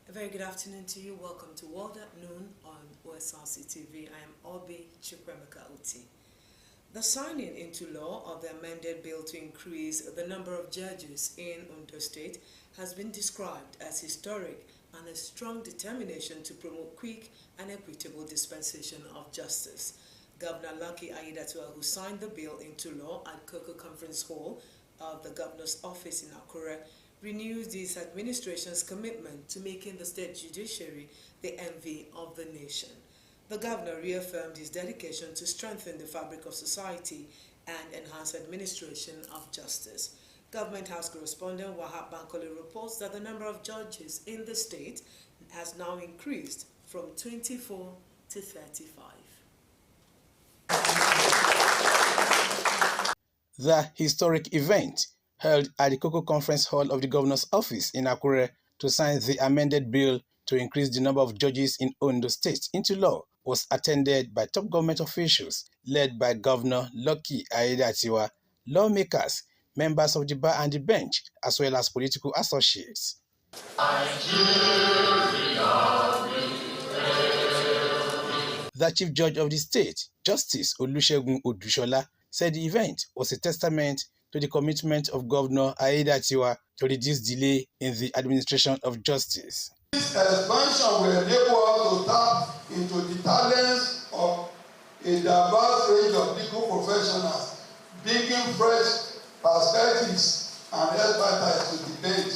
A very good afternoon to you. Welcome to World at Noon on Osrc TV. I am Obi Chukwemeka Uti. The signing into law of the amended bill to increase the number of judges in Ondo State has been described as historic and a strong determination to promote quick and equitable dispensation of justice. Governor Lucky Aiyedatiwa, who signed the bill into law at Cocoa Conference Hall of the Governor's Office in Akure, renews his administration's commitment to making the state judiciary the envy of the nation. The governor reaffirmed his dedication to strengthen the fabric of society and enhance administration of justice. Government House correspondent Wahab Bankole reports that the number of judges in the state has now increased from 24 to 35. The historic event held at the Cocoa Conference Hall of the Governor's Office in Akure to sign the amended bill to increase the number of judges in Ondo State into law was attended by top government officials led by Governor Lucky Aiyedatiwa, lawmakers, members of the bar and the bench, as well as political associates. The Chief Judge of the state, Justice Olusegun Odushola, said the event was a testament to the commitment of Governor Aiyedatiwa to reduce delay in the administration of justice. This expansion will enable us to tap into the talents of a diverse range of legal professionals, bringing fresh perspectives and expertise to the bench.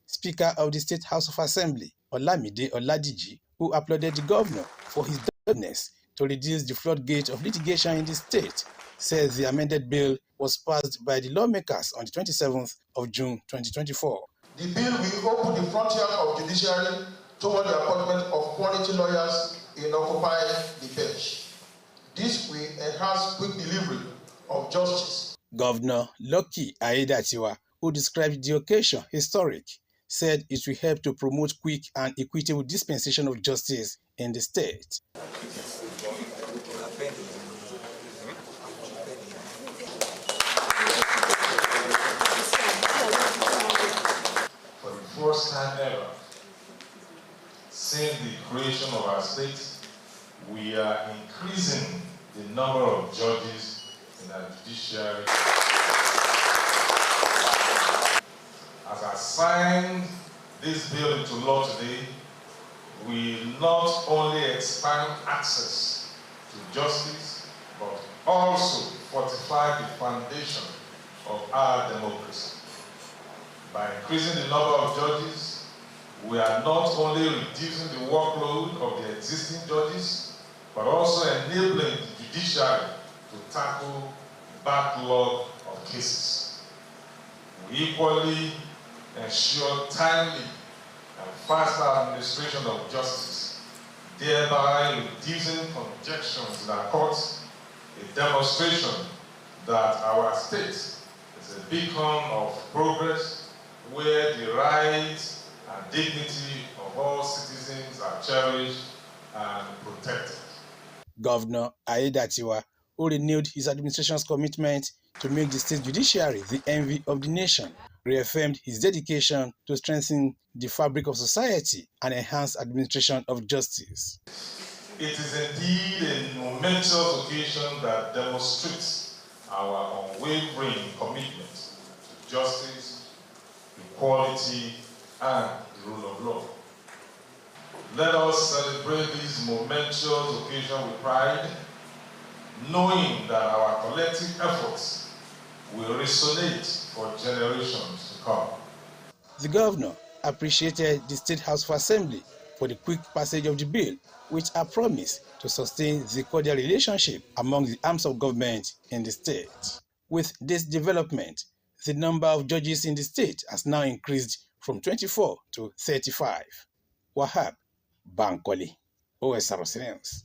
Speaker of the State House of Assembly, Olamide Oladiji, who applauded the governor for his boldness to reduce the floodgate of litigation in the state, said the amended bill was passed by the lawmakers on the 27th of June 2024. The bill will open the frontier of judiciary toward the appointment of quality lawyers in occupying the bench. This will enhance quick delivery of justice. Governor Lucky Aiyedatiwa, who described the occasion historic, said it will help to promote quick and equitable dispensation of justice in the state. First time ever, since the creation of our state, we are increasing the number of judges in our judiciary. As I signed this bill into law today, we not only expand access to justice, but also fortify the foundation of our democracy. By increasing the number of judges, we are not only reducing the workload of the existing judges, but also enabling the judiciary to tackle the backlog of cases. We equally ensure timely and faster administration of justice, thereby reducing congestions in our courts, a demonstration that our state is a beacon of progress where the rights and dignity of all citizens are cherished and protected. Governor Aiyedatiwa, who renewed his administration's commitment to make the state judiciary the envy of the nation, reaffirmed his dedication to strengthen the fabric of society and enhance administration of justice. It is indeed a momentous occasion that demonstrates our unwavering commitment to justice, equality, and the rule of law. Let us celebrate this momentous occasion with pride, knowing that our collective efforts will resonate for generations to come. The governor appreciated the State House of Assembly for the quick passage of the bill, which are promised to sustain the cordial relationship among the arms of government in the state. With this development, the number of judges in the state has now increased from 24 to 35. Wahab Bankole, Osrc.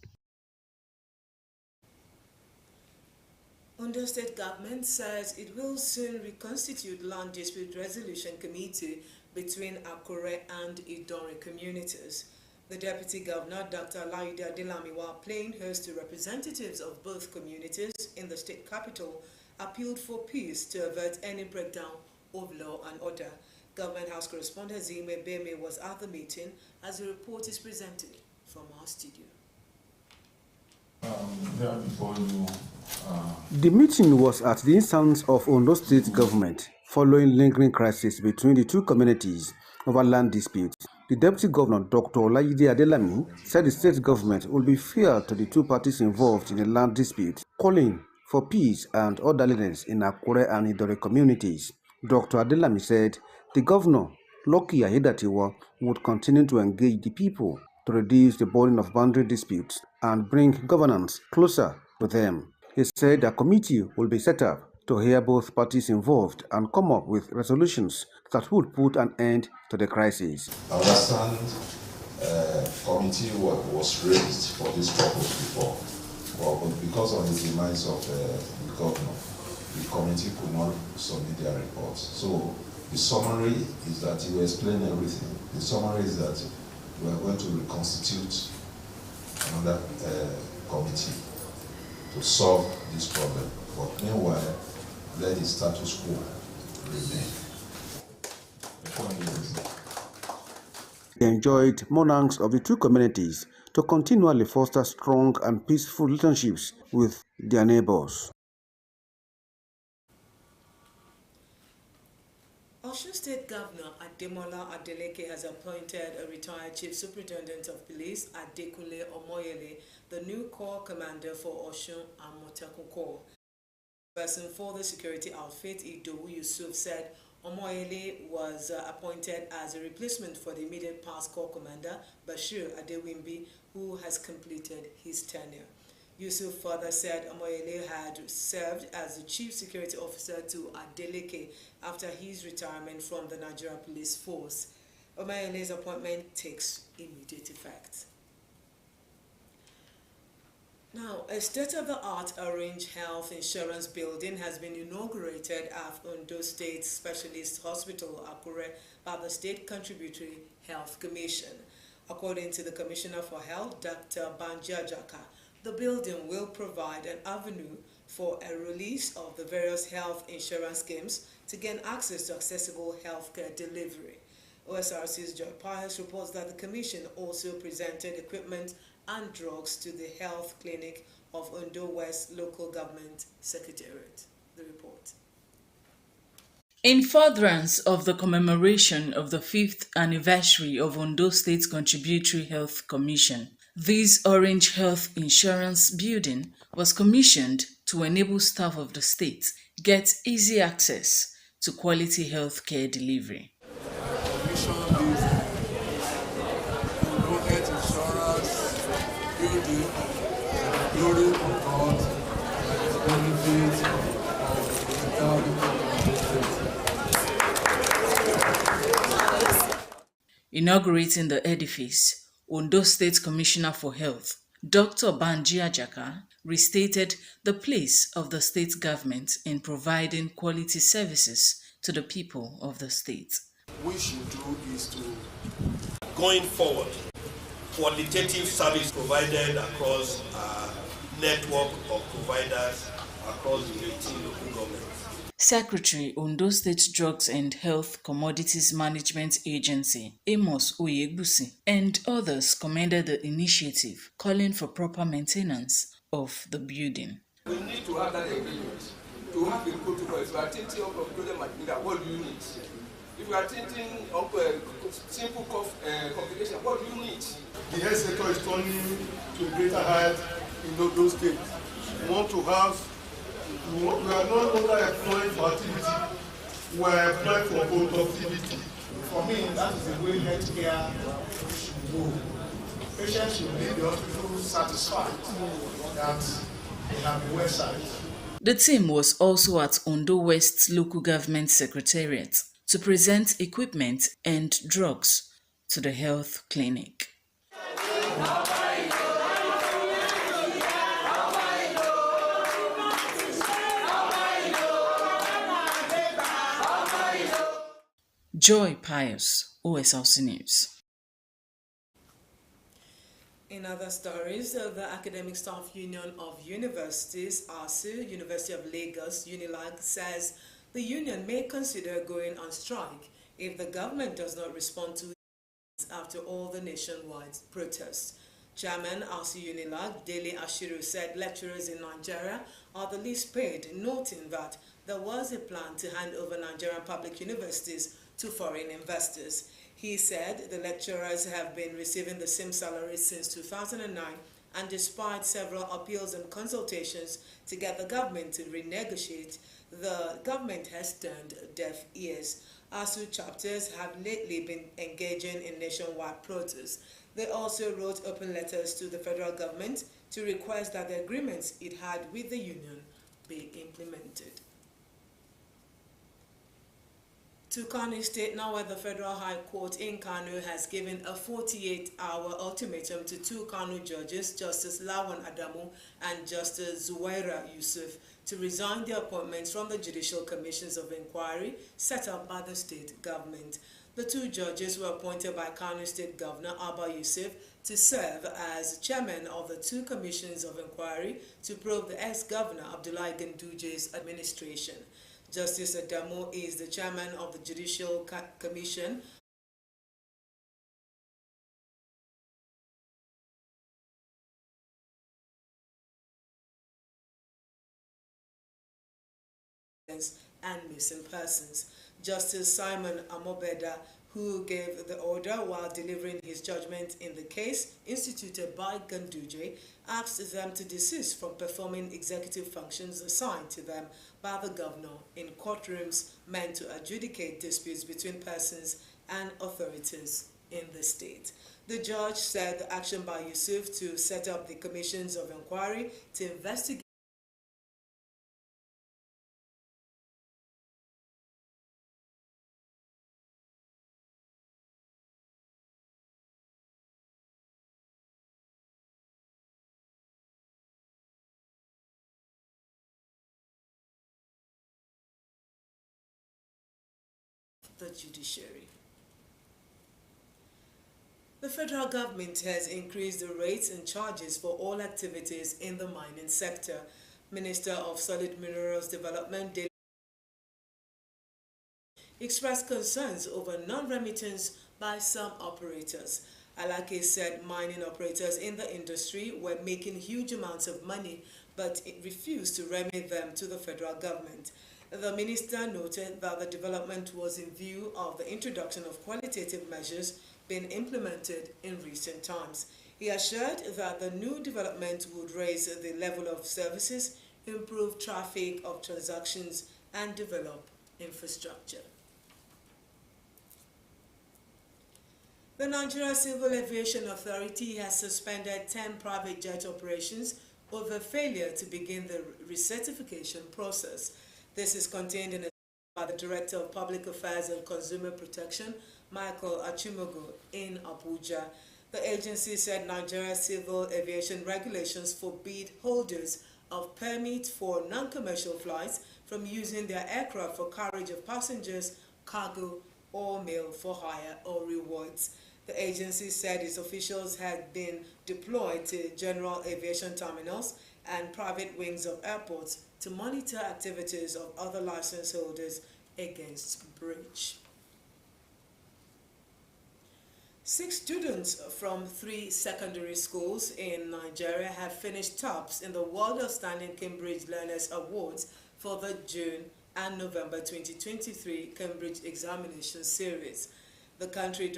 Ondo State government says it will soon reconstitute Land Dispute Resolution Committee between Akure and Idori communities. The Deputy Governor, Dr. Laide Adelami, while playing host to representatives of both communities in the state capital, appealed for peace to avert any breakdown of law and order. Government House correspondent Zime Beme was at the meeting as the report is presented from our studio. The meeting was at the instance of Ondo State government following lingering crisis between the two communities over land disputes. The Deputy Governor, Dr. Olayide Adelami, said the state government will be fair to the two parties involved in the land dispute, calling for peace and orderliness in Akure and Idore communities. Dr. Adelami said the governor, Lucky Ayedatiwa, would continue to engage the people to reduce the burden of boundary disputes and bring governance closer to them. He said a committee will be set up to hear both parties involved and come up with resolutions that would put an end to the crisis. I understand committee was raised for this purpose before, but because of the demise of the governor, the committee could not submit their report. So the summary is that you explain everything. The summary is that we are going to reconstitute another committee to solve this problem. But meanwhile, let the status quo remain. They enjoyed monarchs of the two communities to continually foster strong and peaceful relationships with their neighbors. Osrc State Governor Ademola Adeleke has appointed a retired Chief Superintendent of Police Adekunle Omoyele the new Corps Commander for Osun and Motakun Corps. Person for the security outfit, Idowu Yusuf, said Omoyele was appointed as a replacement for the immediate past Corps Commander Bashir Adewimbi, who has completed his tenure. Yusuf further said Omoyele had served as the Chief Security Officer to Adeleke after his retirement from the Nigeria Police Force. Omoyele's appointment takes immediate effect. Now, a state-of-the-art Orange Health Insurance building has been inaugurated at Ondo State Specialist Hospital, Akure, by the State Contributory Health Commission. According to the Commissioner for Health, Dr. Banjiajaka, the building will provide an avenue for a release of the various health insurance schemes to gain access to accessible healthcare delivery. OSRC's Joy Pius reports that the Commission also presented equipment and drugs to the health clinic of Ondo West Local Government Secretariat. The report. In furtherance of the commemoration of the 5th anniversary of Ondo State Contributory Health Commission, this Orange Health Insurance building was commissioned to enable staff of the state get easy access to quality health care delivery. Inaugurating the edifice, Ondo State Commissioner for Health, Dr. Banjiajaka, restated the place of the state government in providing quality services to the people of the state. What we should do is to, going forward, qualitative service provided across a network of providers across the 18 local governments. Secretary, Ondo State Drugs and Health Commodities Management Agency, Amos Oyegbusi, and others commended the initiative, calling for proper maintenance of the building. We need to have that agreement, to have a protocol. If you are thinking of project material, what do you need? If you are thinking of simple complication, what do you need? The health sector is turning to greater height in those states. We are no longer employed for activity, we are employed for productivity. For me, that is the way healthcare should go. Patients should leave the hospital satisfied that they have a website. The team was also at Ondo West Local Government Secretariat to present equipment and drugs to the health clinic. Joy Pius, OSRC News. In other stories, the Academic Staff Union of Universities, ASU, University of Lagos, UNILAG, says the union may consider going on strike if the government does not respond to it after all the nationwide protests. Chairman ASU UNILAG, Dele Ashiru, said lecturers in Nigeria are the least paid, noting that there was a plan to hand over Nigerian public universities to foreign investors. He said the lecturers have been receiving the same salary since 2009, and despite several appeals and consultations to get the government to renegotiate, the government has turned deaf ears. ASU chapters have lately been engaging in nationwide protests. They also wrote open letters to the federal government to request that the agreements it had with the union be implemented. To Kano State, now where the Federal High Court in Kano has given a 48-hour ultimatum to two Kano judges, Justice Lawan Adamu and Justice Zuwaira Yusuf, to resign their appointments from the Judicial Commissions of Inquiry set up by the state government. The two judges were appointed by Kano State Governor Abba Yusuf to serve as chairman of the two commissions of inquiry to probe the ex-governor Abdullahi Ganduje's administration. Justice Adamu is the chairman of the Judicial Commission and missing persons. Justice Simon Amobeda, who gave the order while delivering his judgment in the case instituted by Ganduje, asked them to desist from performing executive functions assigned to them by the governor in courtrooms meant to adjudicate disputes between persons and authorities in the state. The judge said the action by Yusuf to set up the commissions of inquiry to investigate the judiciary. The federal government has increased the rates and charges for all activities in the mining sector. Minister of Solid Minerals Development expressed concerns over non-remittance by some operators. Alake said mining operators in the industry were making huge amounts of money, but it refused to remit them to the federal government. The minister noted that the development was in view of the introduction of qualitative measures being implemented in recent times. He assured that the new development would raise the level of services, improve traffic of transactions, and develop infrastructure. The Nigeria Civil Aviation Authority has suspended 10 private jet operations over failure to begin the recertification process. This is contained in a statement by the Director of Public Affairs and Consumer Protection, Michael Achimogo, in Abuja. The agency said Nigeria Civil Aviation regulations forbid holders of permits for non-commercial flights from using their aircraft for carriage of passengers, cargo, or mail for hire or rewards. The agency said its officials had been deployed to general aviation terminals and private wings of airports to monitor activities of other license holders against breach. 6 students from 3 secondary schools in Nigeria have finished tops in the World Outstanding Cambridge Learners Awards for the June and November 2023 Cambridge Examination Series. The country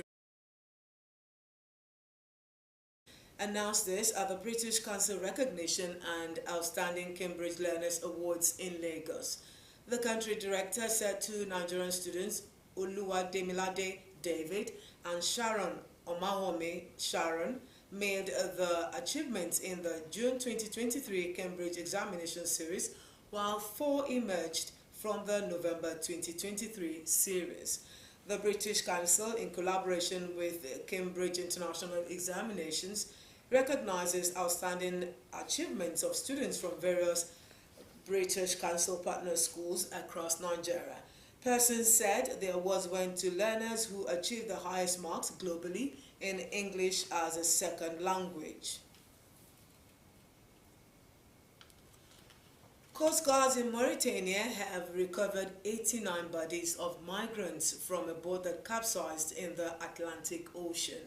announced this at the British Council Recognition and Outstanding Cambridge Learners Awards in Lagos. The country director said 2 Nigerian students, Oluwademilade David and Sharon Omahome Sharon, made the achievements in the June 2023 Cambridge Examination Series, while 4 emerged from the November 2023 series. The British Council, in collaboration with Cambridge International Examinations, recognizes outstanding achievements of students from various British Council partner schools across Nigeria. Persons said the awards went to learners who achieved the highest marks globally in English as a second language. Coast guards in Mauritania have recovered 89 bodies of migrants from a boat that capsized in the Atlantic Ocean.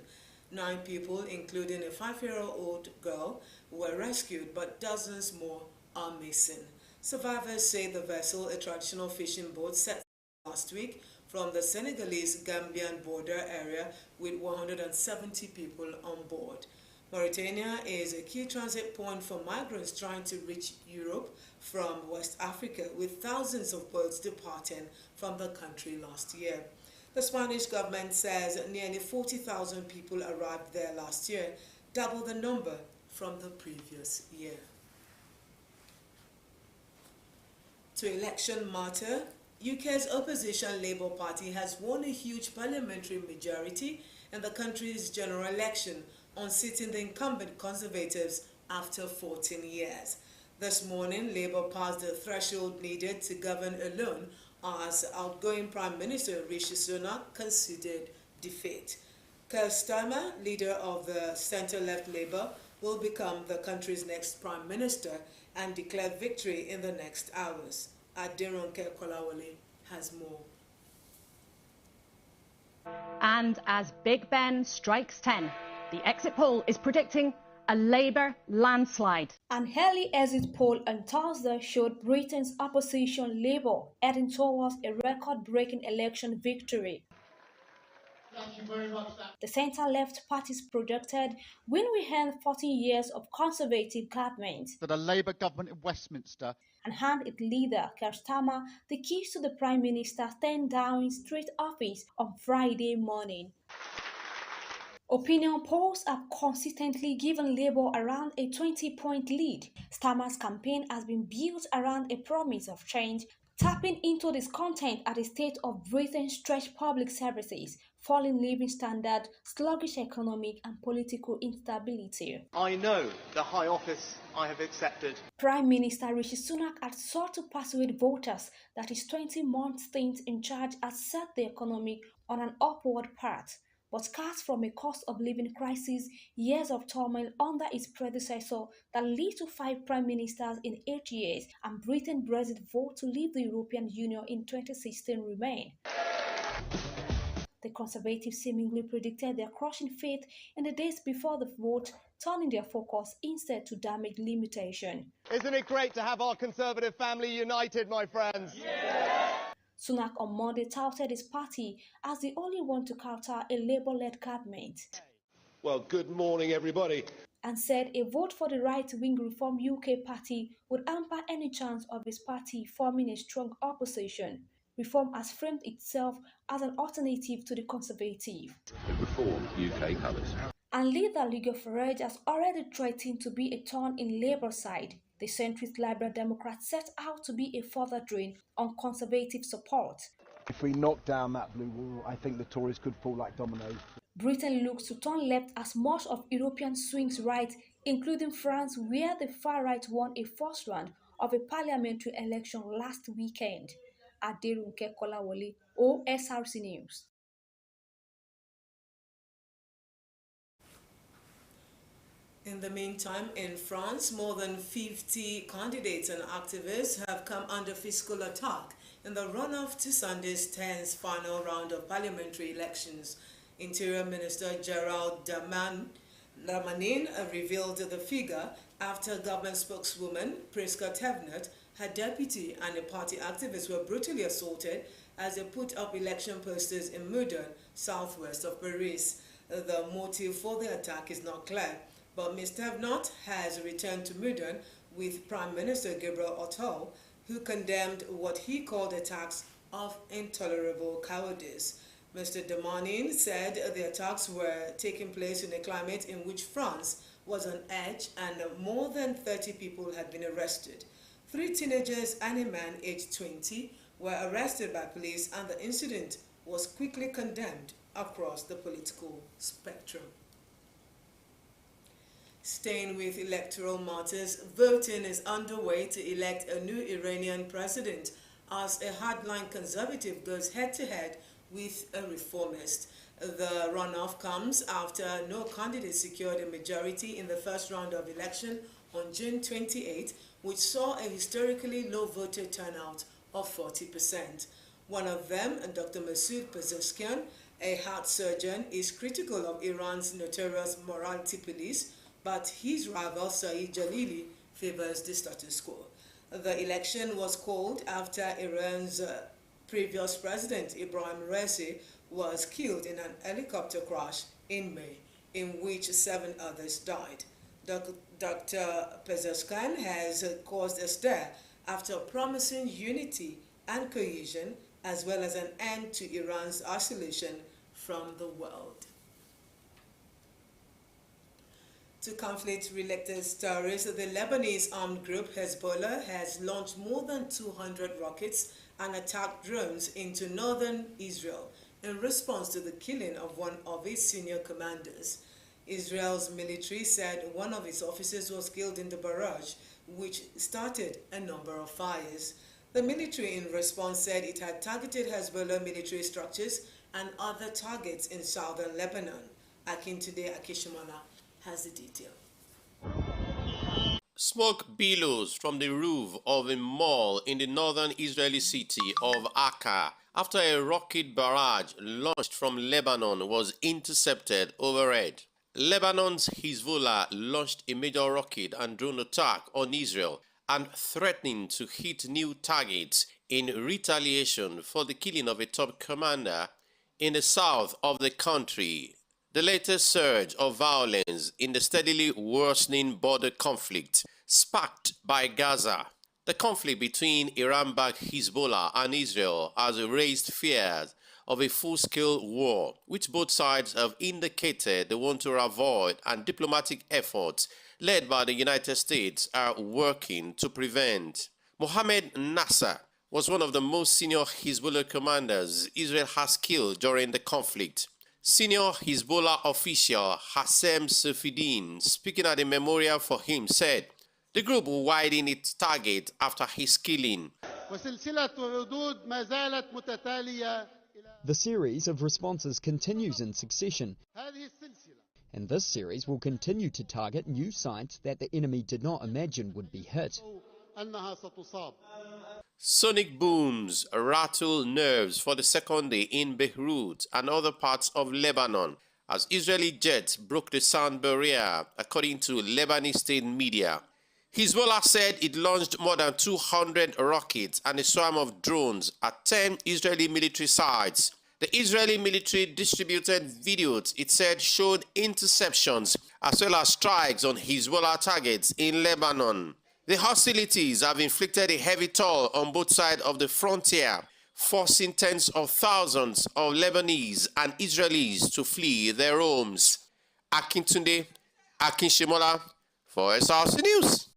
9 people, including a 5-year-old girl, were rescued, but dozens more are missing. Survivors say the vessel, a traditional fishing boat, set last week from the Senegalese-Gambian border area with 170 people on board. Mauritania is a key transit point for migrants trying to reach Europe from West Africa, with thousands of boats departing from the country last year. The Spanish government says nearly 40,000 people arrived there last year, double the number from the previous year. To election matter, UK's opposition Labour Party has won a huge parliamentary majority in the country's general election, unseating the incumbent Conservatives after 14 years. This morning, Labour passed the threshold needed to govern alone as outgoing Prime Minister Rishi Sunak considered defeat. Keir Starmer, leader of the centre-left Labour, will become the country's next Prime Minister and declare victory in the next hours. Aderonke Kolawole has more. And as Big Ben strikes 10, the exit poll is predicting a Labour landslide. An early exit poll on Thursday showed Britain's opposition Labour heading towards a record-breaking election victory. Thank you very much. The centre-left parties projected win will end 14 years of Conservative government. That a Labour government in Westminster and hand its leader, Keir Starmer, the keys to the Prime Minister 10 Downing Street office on Friday morning. Opinion polls have consistently given Labour around a 20-point lead. Starmer's campaign has been built around a promise of change, tapping into discontent at the state of Britain's stretched public services, falling living standards, sluggish economic and political instability. I know the high office I have accepted. Prime Minister Rishi Sunak had sought to persuade voters that his 20-month stint in charge has set the economy on an upward path. But scars from a cost of living crisis, years of turmoil under his predecessor that led to 5 prime ministers in 8 years, and Britain's Brexit vote to leave the European Union in 2016 remain. The Conservatives seemingly predicted their crushing fate in the days before the vote, turning their focus instead to damage limitation. Isn't it great to have our Conservative family united, my friends? Yeah! Sunak on Monday touted his party as the only one to counter a Labour-led government. Well, good morning, everybody. And said a vote for the right-wing Reform UK party would hamper any chance of his party forming a strong opposition. Reform has framed itself as an alternative to the Conservative. Reform UK colours. And leader Nigel Farage has already threatened to be a thorn in Labour's side. The centrist Liberal Democrats set out to be a further drain on Conservative support. If we knock down that blue wall, I think the Tories could fall like dominoes. Britain looks to turn left as much of European swings right, including France, where the far right won a first round of a parliamentary election last weekend. Aderonke Kolawole, Osrc News. In the meantime, in France, more than 50 candidates and activists have come under physical attack in the runoff to Sunday's 10th final round of parliamentary elections. Interior Minister Gerald Darmanin revealed the figure after government spokeswoman Priska Tevnut, her deputy and a party activist were brutally assaulted as they put up election posters in Meudon, southwest of Paris. The motive for the attack is not clear, but Ms. Tevnut has returned to Meudon with Prime Minister Gabriel Attal, who condemned what he called attacks of intolerable cowardice. Mr. Darmanin said the attacks were taking place in a climate in which France was on edge and more than 30 people had been arrested. 3 teenagers and a man aged 20 were arrested by police, and the incident was quickly condemned across the political spectrum. Staying with electoral matters, voting is underway to elect a new Iranian president as a hardline conservative goes head-to-head with a reformist. The runoff comes after no candidate secured a majority in the first round of election on June 28, which saw a historically low voter turnout of 40%. One of them, Dr. Masoud Pezeshkian, a heart surgeon, is critical of Iran's notorious morality police, but his rival Saeed Jalili favors the status quo. The election was called after Iran's previous president, Ibrahim Raisi, was killed in an helicopter crash in May, in which 7 others died. Dr. Pezeshkian has caused a stir after promising unity and cohesion, as well as an end to Iran's isolation from the world. To conflict-related stories, the Lebanese armed group Hezbollah has launched more than 200 rockets and attack drones into northern Israel in response to the killing of one of its senior commanders. Israel's military said one of its officers was killed in the barrage, which started a number of fires. The military in response said it had targeted Hezbollah military structures and other targets in southern Lebanon. Akintunde Akishimana has the detail. Smoke billows from the roof of a mall in the northern Israeli city of Akka after a rocket barrage launched from Lebanon was intercepted overhead. Lebanon's Hezbollah launched a major rocket and drone attack on Israel and threatening to hit new targets in retaliation for the killing of a top commander in the south of the country. The latest surge of violence in the steadily worsening border conflict sparked by Gaza. The conflict between Iran-backed Hezbollah and Israel has raised fears of a full-scale war, which both sides have indicated they want to avoid, and diplomatic efforts led by the United States are working to prevent. Mohammed Nasser was one of the most senior Hezbollah commanders Israel has killed during the conflict. Senior Hezbollah official Hassem Safieddine, speaking at a memorial for him, said the group will widen its target after his killing. The series of responses continues in succession, and this series will continue to target new sites that the enemy did not imagine would be hit. Sonic booms rattle nerves for the second day in Beirut and other parts of Lebanon as Israeli jets broke the sound barrier, according to Lebanese state media. Hezbollah said it launched more than 200 rockets and a swarm of drones at 10 Israeli military sites. The Israeli military distributed videos it said showed interceptions as well as strikes on Hezbollah targets in Lebanon. The hostilities have inflicted a heavy toll on both sides of the frontier, forcing tens of thousands of Lebanese and Israelis to flee their homes. Akintunde Akishimola for Osrc News.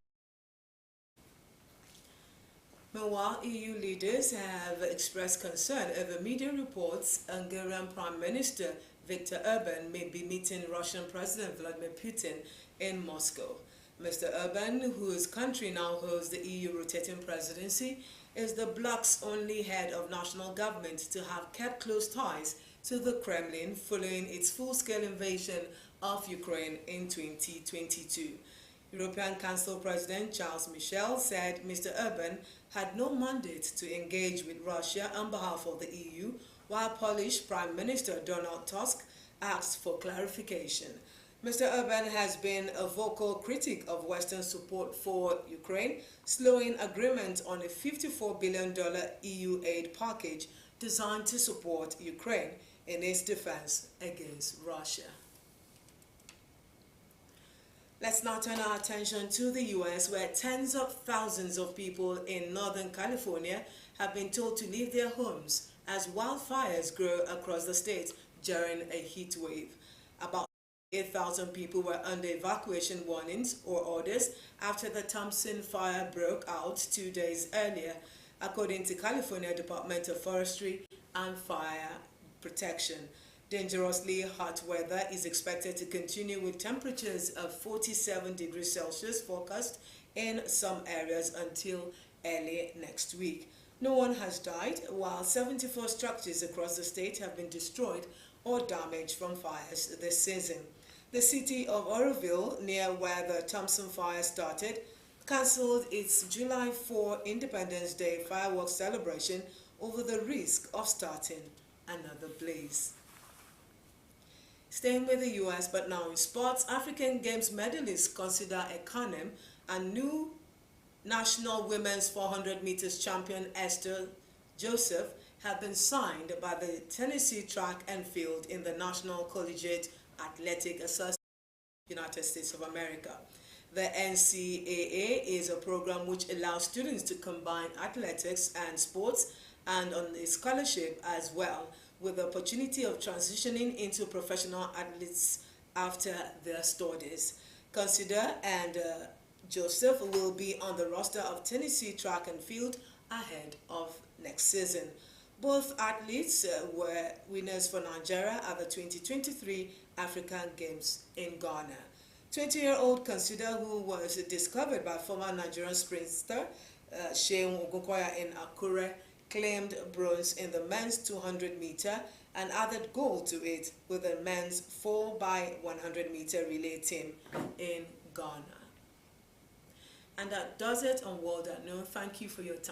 Meanwhile, EU leaders have expressed concern over media reports Hungarian Prime Minister Viktor Orban may be meeting Russian President Vladimir Putin in Moscow. Mr. Orban, whose country now holds the EU rotating presidency, is the bloc's only head of national government to have kept close ties to the Kremlin following its full-scale invasion of Ukraine in 2022. European Council President Charles Michel said Mr. Orban had no mandate to engage with Russia on behalf of the EU, while Polish Prime Minister Donald Tusk asked for clarification. Mr. Orban has been a vocal critic of Western support for Ukraine, slowing agreement on a $54 billion EU aid package designed to support Ukraine in its defense against Russia. Let's now turn our attention to the U.S., where tens of thousands of people in Northern California have been told to leave their homes as wildfires grow across the state during a heat wave. About 8,000 people were under evacuation warnings or orders after the Thompson fire broke out 2 days earlier, according to California Department of Forestry and Fire Protection. Dangerously hot weather is expected to continue with temperatures of 47 degrees Celsius forecast in some areas until early next week. No one has died, while 74 structures across the state have been destroyed or damaged from fires this season. The city of Oroville, near where the Thompson fire started, cancelled its July 4 Independence Day fireworks celebration over the risk of starting another blaze. Staying with the U.S. but now in sports, African Games medalist Consider Ekanem and new national women's 400 meters champion Esther Joseph have been signed by the Tennessee Track and Field in the National Collegiate Athletic Association of the United States of America. The NCAA is a program which allows students to combine athletics and sports and on a scholarship as well, with the opportunity of transitioning into professional athletes after their studies. Consider and Joseph will be on the roster of Tennessee Track and Field ahead of next season. Both athletes were winners for Nigeria at the 2023 African Games in Ghana. 20-year-old Consider, who was discovered by former Nigerian sprinter Sheun Ogunkoya in Akure, claimed bronze in the men's 200-meter and added gold to it with the men's 4x100-meter relay team in Ghana. And that does it on World at Noon. Thank you for your time.